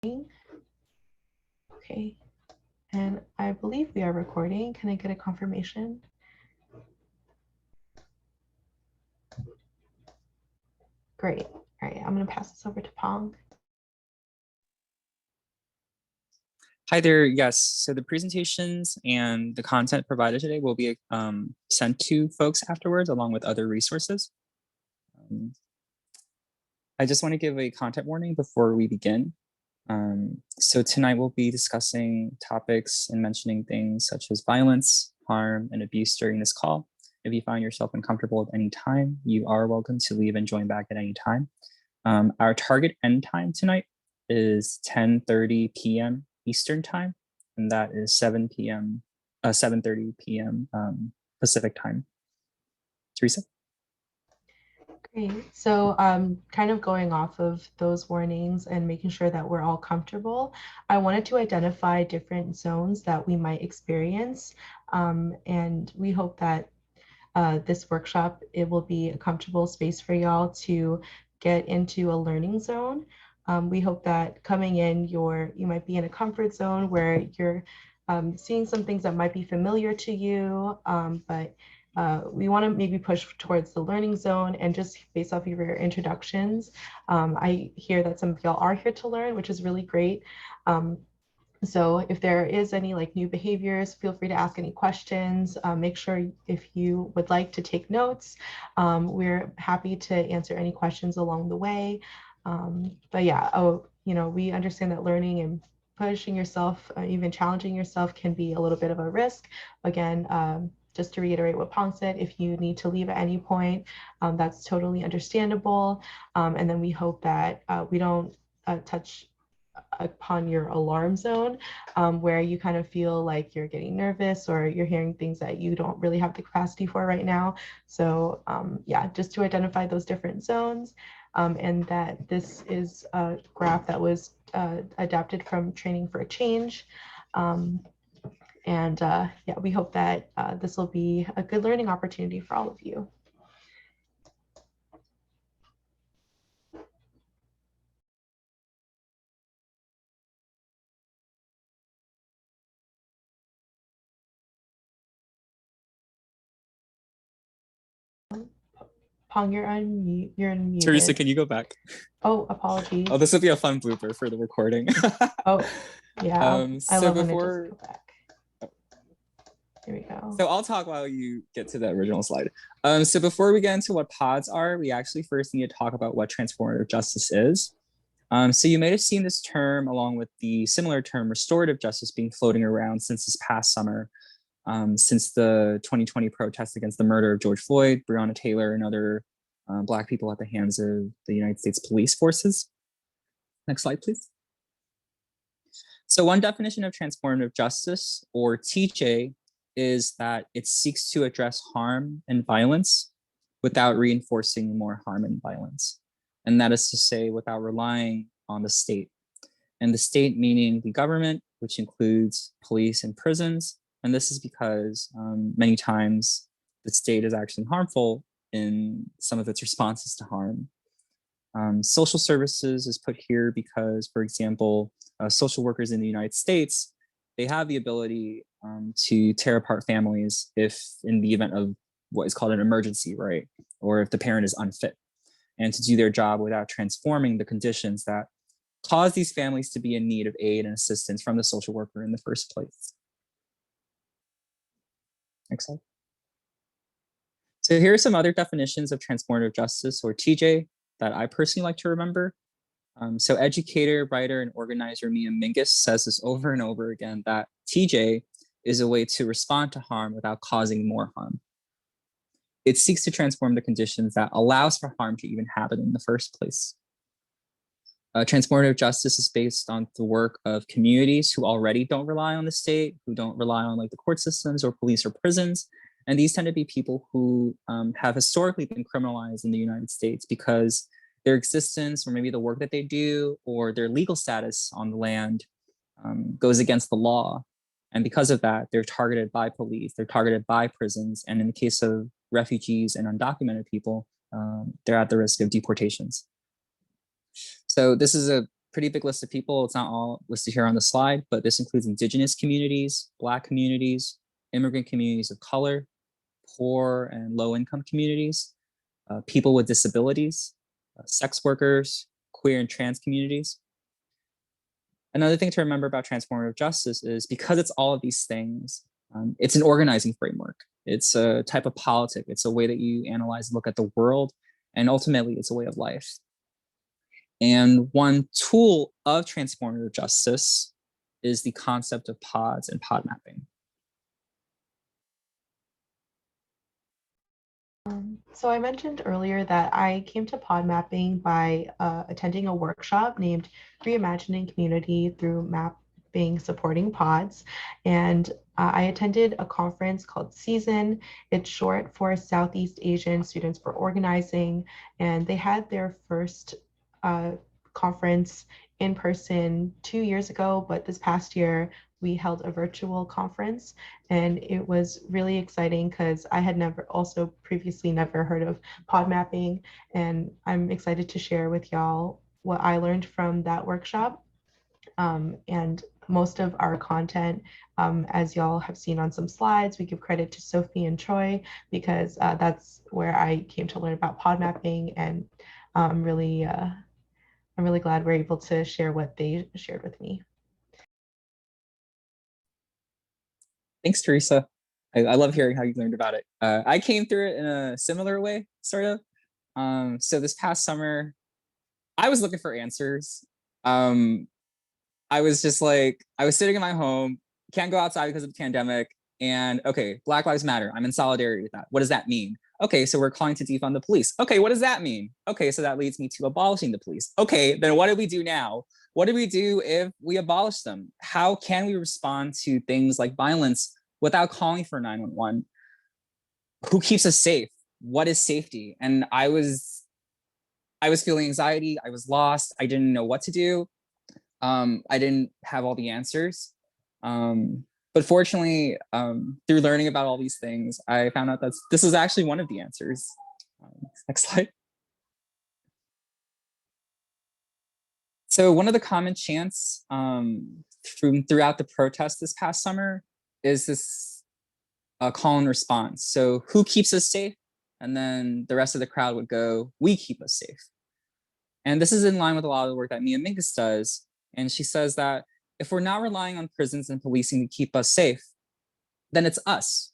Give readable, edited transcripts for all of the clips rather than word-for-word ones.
Okay, and I believe we are recording. Can I get a confirmation? Great. All right, I'm going to pass this over to Pong. Hi there. Yes, so the presentations and the content provided today will be sent to folks afterwards along with other resources. I just want to give a content warning before we begin. So tonight we'll be discussing topics and mentioning things such as violence, harm, and abuse during this call. If you find yourself uncomfortable at any time, you are welcome to leave and join back at any time. Our target end time tonight is 10:30 p.m. Eastern time, and that is 7:30 p.m. Pacific time. Theresa? Great. So kind of going off of those warnings and making sure that we're all comfortable, I wanted to identify different zones that we might experience. And we hope that this workshop, it will be a comfortable space for y'all to get into a learning zone. We hope that coming in, you might be in a comfort zone where you're seeing some things that might be familiar to you, but we want to maybe push towards the learning zone. And just based off of your introductions, I hear that some of y'all are here to learn, which is really great. So if there is any like new behaviors, feel free to ask any questions. Make sure if you would like to take notes, we're happy to answer any questions along the way. But yeah, we understand that learning and pushing yourself, even challenging yourself can be a little bit of a risk. Again, just to reiterate what Pong said, if you need to leave at any point, that's totally understandable. And then we hope that we don't touch upon your alarm zone, where you kind of feel like you're getting nervous or you're hearing things that you don't really have the capacity for right now. So yeah, just to identify those different zones, and that this is a graph that was adapted from Training for a Change. Yeah, we hope that this will be a good learning opportunity for all of you. Pong, you're unmute. You're unmuted. Theresa, can you go back? Oh, apologies. Oh, this would be a fun blooper for the recording. Oh, yeah. I love when it just go back. Here we go. So I'll talk while you get to the original slide. So before we get into what pods are, we actually first need to talk about what transformative justice is. So you may have seen this term along with the similar term restorative justice being floating around since this past summer, since the 2020 protests against the murder of George Floyd, Breonna Taylor, and other Black people at the hands of the United States police forces. Next slide, please. So one definition of transformative justice, or TJ, is that it seeks to address harm and violence without reinforcing more harm and violence. And that is to say, without relying on the state. And the state meaning the government, which includes police and prisons. And this is because many times the state is actually harmful in some of its responses to harm. Social services is put here because, for example, social workers in the United States, they have the ability to tear apart families if in the event of what is called an emergency, right? Or if the parent is unfit, and to do their job without transforming the conditions that cause these families to be in need of aid and assistance from the social worker in the first place. Next slide. So here are some other definitions of transformative justice, or TJ, that I personally like to remember. So educator, writer, and organizer Mia Mingus says this over and over again, that TJ is a way to respond to harm without causing more harm. It seeks to transform the conditions that allows for harm to even happen in the first place. Transformative justice is based on the work of communities who already don't rely on the state, who don't rely on like the court systems or police or prisons. And these tend to be people who have historically been criminalized in the United States because their existence or maybe the work that they do or their legal status on the land goes against the law. And because of that, they're targeted by police, they're targeted by prisons. And in the case of refugees and undocumented people, they're at the risk of deportations. So this is a pretty big list of people. It's not all listed here on the slide, but this includes Indigenous communities, Black communities, immigrant communities of color, poor and low-income communities, people with disabilities, sex workers, queer and trans communities. Another thing to remember about transformative justice is because it's all of these things, it's an organizing framework. It's a type of politic. It's a way that you analyze, look at the world, and ultimately it's a way of life. And one tool of transformative justice is the concept of pods and pod mapping. So I mentioned earlier that I came to pod mapping by attending a workshop named Reimagining Community Through Mapping Supporting Pods. And I attended a conference called Season. It's short for Southeast Asian Students for Organizing. And they had their first conference in person 2 years ago, but this past year we held a virtual conference, and it was really exciting because I had previously never heard of pod mapping, and I'm excited to share with y'all what I learned from that workshop. And most of our content, as y'all have seen on some slides, we give credit to Sophie and Troi because that's where I came to learn about pod mapping, and I'm really glad we're able to share what they shared with me. Thanks, Theresa. I love hearing how you learned about it. I came through it in a similar way, sort of. So this past summer, I was looking for answers. I was just like, I was sitting in my home, can't go outside because of the pandemic. And okay, Black Lives Matter. I'm in solidarity with that. What does that mean? Okay, so we're calling to defund the police. Okay, what does that mean? Okay, so that leads me to abolishing the police. Okay, then what do we do now? What do we do if we abolish them? How can we respond to things like violence without calling for 911? Who keeps us safe? What is safety? And I was feeling anxiety. I was lost. I didn't know what to do. I didn't have all the answers. But fortunately, through learning about all these things, I found out that this was actually one of the answers. Next slide. So one of the common chants throughout the protest this past summer is this call and response. So who keeps us safe? And then the rest of the crowd would go, we keep us safe. And this is in line with a lot of the work that Mingus does. And she says that if we're not relying on prisons and policing to keep us safe, then it's us.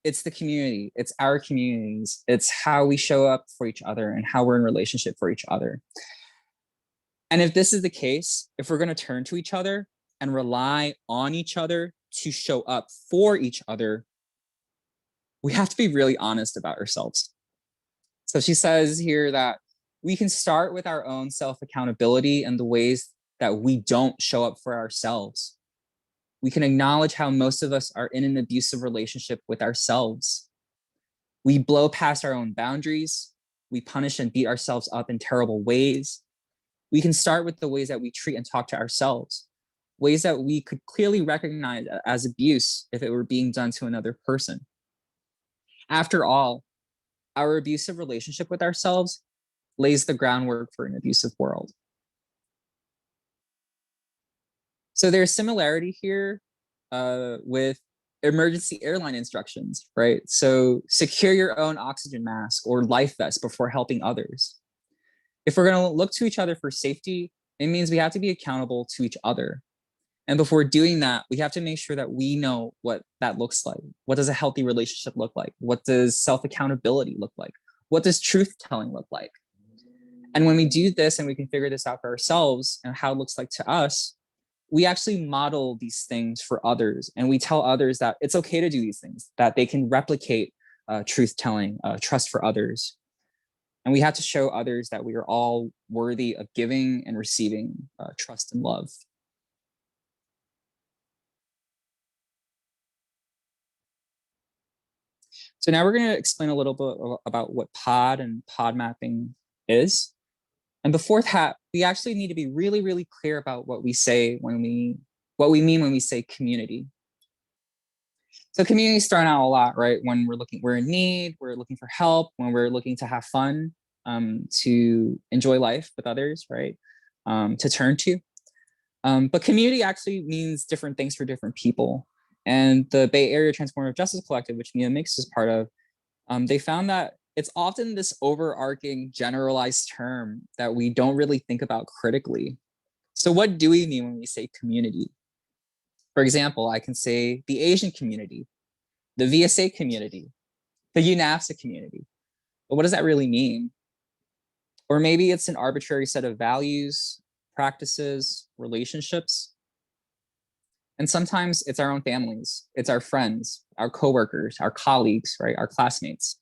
It's the community. It's our communities. It's how we show up for each other and how we're in relationship for each other. And if this is the case, if we're going to turn to each other and rely on each other to show up for each other, we have to be really honest about ourselves. So she says here that we can start with our own self-accountability and the ways that we don't show up for ourselves. We can acknowledge how most of us are in an abusive relationship with ourselves. We blow past our own boundaries. We punish and beat ourselves up in terrible ways. We can start with the ways that we treat and talk to ourselves, ways that we could clearly recognize as abuse if it were being done to another person. After all, our abusive relationship with ourselves lays the groundwork for an abusive world. So there's similarity here with emergency airline instructions, right? So secure your own oxygen mask or life vest before helping others. If we're going to look to each other for safety, it means we have to be accountable to each other. And before doing that, we have to make sure that we know what that looks like. What does a healthy relationship look like? What does self-accountability look like? What does truth-telling look like? And when we do this and we can figure this out for ourselves and how it looks like to us, we actually model these things for others. And we tell others that it's okay to do these things, that they can replicate truth-telling, trust for others. And we have to show others that we are all worthy of giving and receiving trust and love. So now we're going to explain a little bit about what pod and pod mapping is. And before that, we actually need to be really, really clear about what we say what we mean when we say community. So community is thrown out a lot, right? When we're in need, we're looking for help, when we're looking to have fun, to enjoy life with others, right? to turn to. But community actually means different things for different people. And the Bay Area Transformative Justice Collective, which Mingus is part of, they found that it's often this overarching generalized term that we don't really think about critically. So what do we mean when we say community? For example, I can say the Asian community, the VSA community, the UNAVSA community. But what does that really mean? Or maybe it's an arbitrary set of values, practices, relationships. And sometimes it's our own families, it's our friends, our coworkers, our colleagues, right? Our classmates.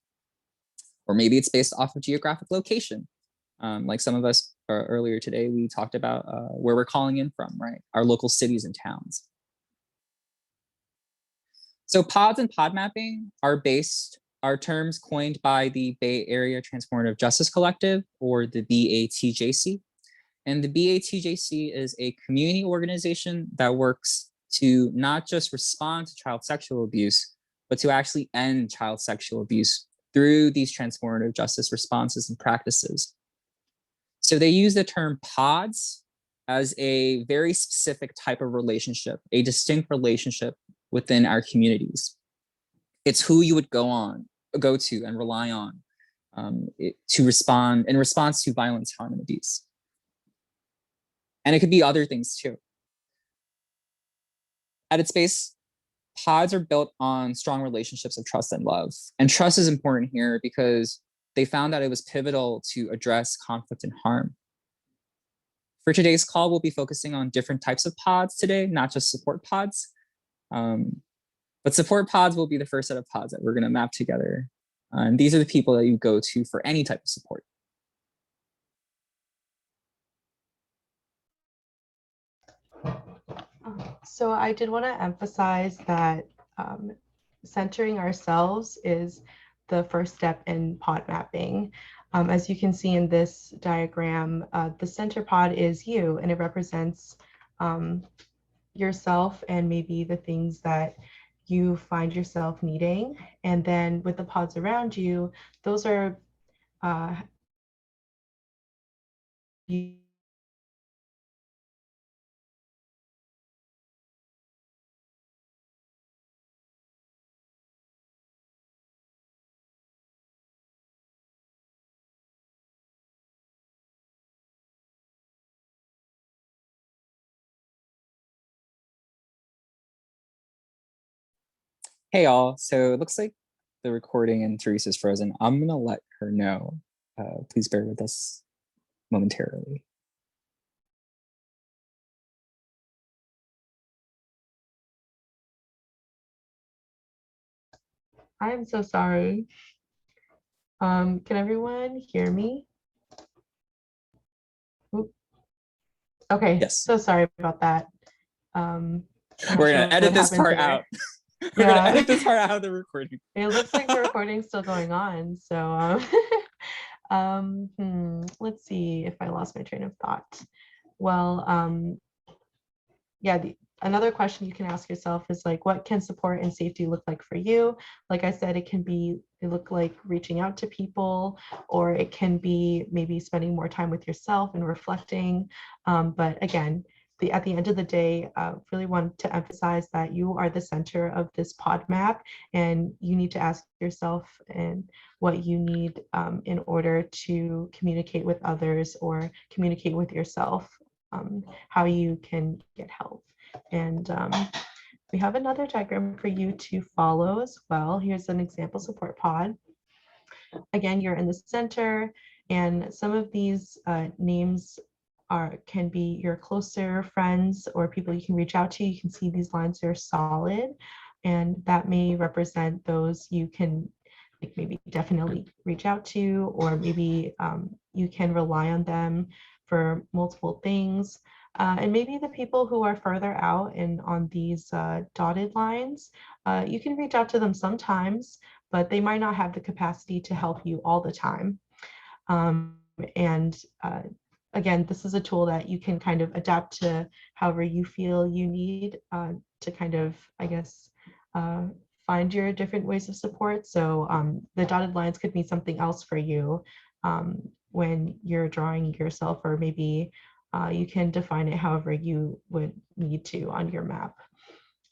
Or maybe it's based off of geographic location. Like some of us earlier today, we talked about where we're calling in from, right? Our local cities and towns. So pods and pod mapping are terms coined by the Bay Area Transformative Justice Collective, or the BATJC. And the BATJC is a community organization that works to not just respond to child sexual abuse, but to actually end child sexual abuse through these transformative justice responses and practices. So they use the term pods as a very specific type of relationship, a distinct relationship within our communities. It's who you would go to and rely on to respond in response to violence, harm, and abuse. And it could be other things too. At its base, pods are built on strong relationships of trust and love. And trust is important here because they found that it was pivotal to address conflict and harm. For today's call, we'll be focusing on different types of pods today, not just support pods. But support pods will be the first set of pods that we're going to map together. And these are the people that you go to for any type of support. So I did want to emphasize that centering ourselves is the first step in pod mapping. As you can see in this diagram, the center pod is you, and it represents yourself and maybe the things that you find yourself needing. And then with the pods around you, those are you. Hey all, so it looks like the recording and Theresa's frozen. I'm gonna let her know. Please bear with us momentarily. I'm so sorry. Can everyone hear me? Oop. Okay, Yes. so sorry about that. We're gonna edit this part out. We're gonna edit this part out of the recording. It looks like the recording's still going on. So let's see if I lost my train of thought. Well, yeah, another question you can ask yourself is like, what can support and safety look like for you? Like I said, it look like reaching out to people, or it can be maybe spending more time with yourself and reflecting. But again, at the end of the day, really want to emphasize that you are the center of this pod map, and you need to ask yourself and what you need in order to communicate with others or communicate with yourself, how you can get help. And we have another diagram for you to follow as well. Here's an example support pod. Again, you're in the center, and some of these names can be your closer friends or people you can reach out to. You can see these lines are solid, and that may represent those you can maybe definitely reach out to, or maybe you can rely on them for multiple things. And maybe the people who are further out and on these dotted lines, you can reach out to them sometimes, but they might not have the capacity to help you all the time. And again, this is a tool that you can kind of adapt to however you feel you need to kind of, I guess, find your different ways of support. So the dotted lines could mean something else for you when you're drawing yourself, or maybe You can define it however you would need to on your map.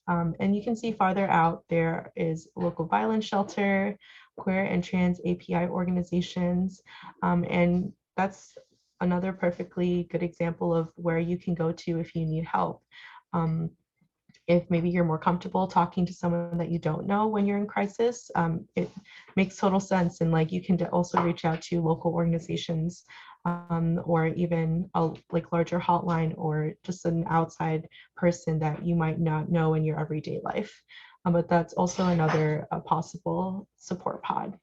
And you can see farther out, there is local violence shelter, queer and trans API organizations. And that's another perfectly good example of where you can go to if you need help. If maybe you're more comfortable talking to someone that you don't know when you're in crisis, it makes total sense. And like you can also reach out to local organizations or even a like larger hotline or just an outside person that you might not know in your everyday life. But that's also another possible support pod.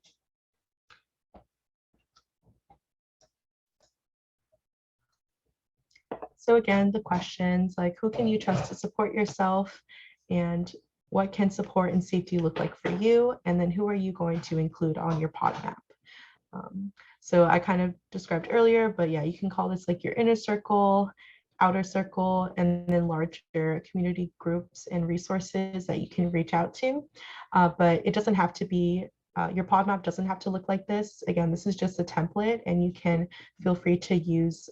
So again, the questions like who can you trust to support yourself, and what can support and safety look like for you? And then who are you going to include on your pod map? So I kind of described earlier, but yeah, you can call this like your inner circle, outer circle, and then larger community groups and resources that you can reach out to. But it doesn't have to be, your pod map doesn't have to look like this. Again, this is just a template, and you can feel free to use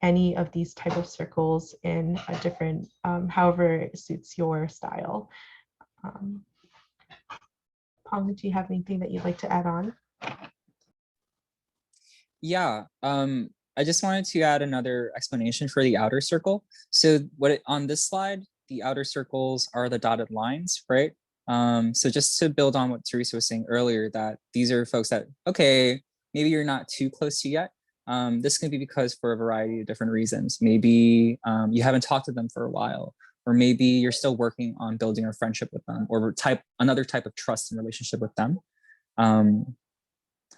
any of these type of circles in a different, however it suits your style. Pong, do you have anything that you'd like to add on? Yeah, I just wanted to add another explanation for the outer circle. So on this slide, the outer circles are the dotted lines, right? So just to build on what Theresa was saying earlier, that these are folks that, okay, maybe you're not too close to yet. This can be because for a variety of different reasons. Maybe you haven't talked to them for a while, or maybe you're still working on building a friendship with them, or another type of trust and relationship with them.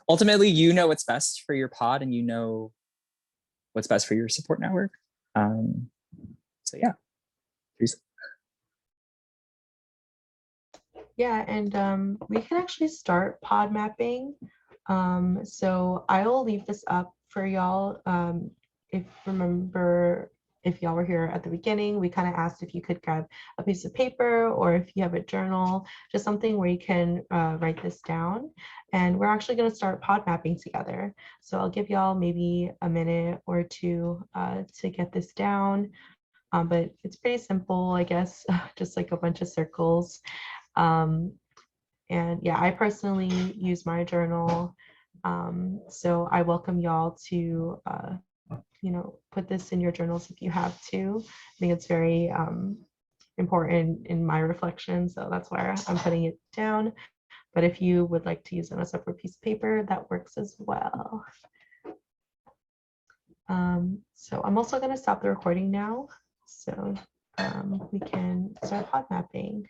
Ultimately, you know what's best for your pod, and you know what's best for your support network. So yeah, Theresa. Yeah, and we can actually start pod mapping. So I'll leave this up for y'all. If y'all were here at the beginning, we kind of asked if you could grab a piece of paper or if you have a journal, just something where you can write this down. And we're actually going to start pod mapping together. So I'll give y'all maybe a minute or two to get this down. But it's pretty simple, I guess, just like a bunch of circles. And yeah, I personally use my journal. So I welcome y'all to, put this in your journals if you have to. I think it's very important in my reflection. So that's why I'm putting it down. But if you would like to use it on a separate piece of paper, that works as well. So I'm also going to stop the recording now. So we can start pod mapping.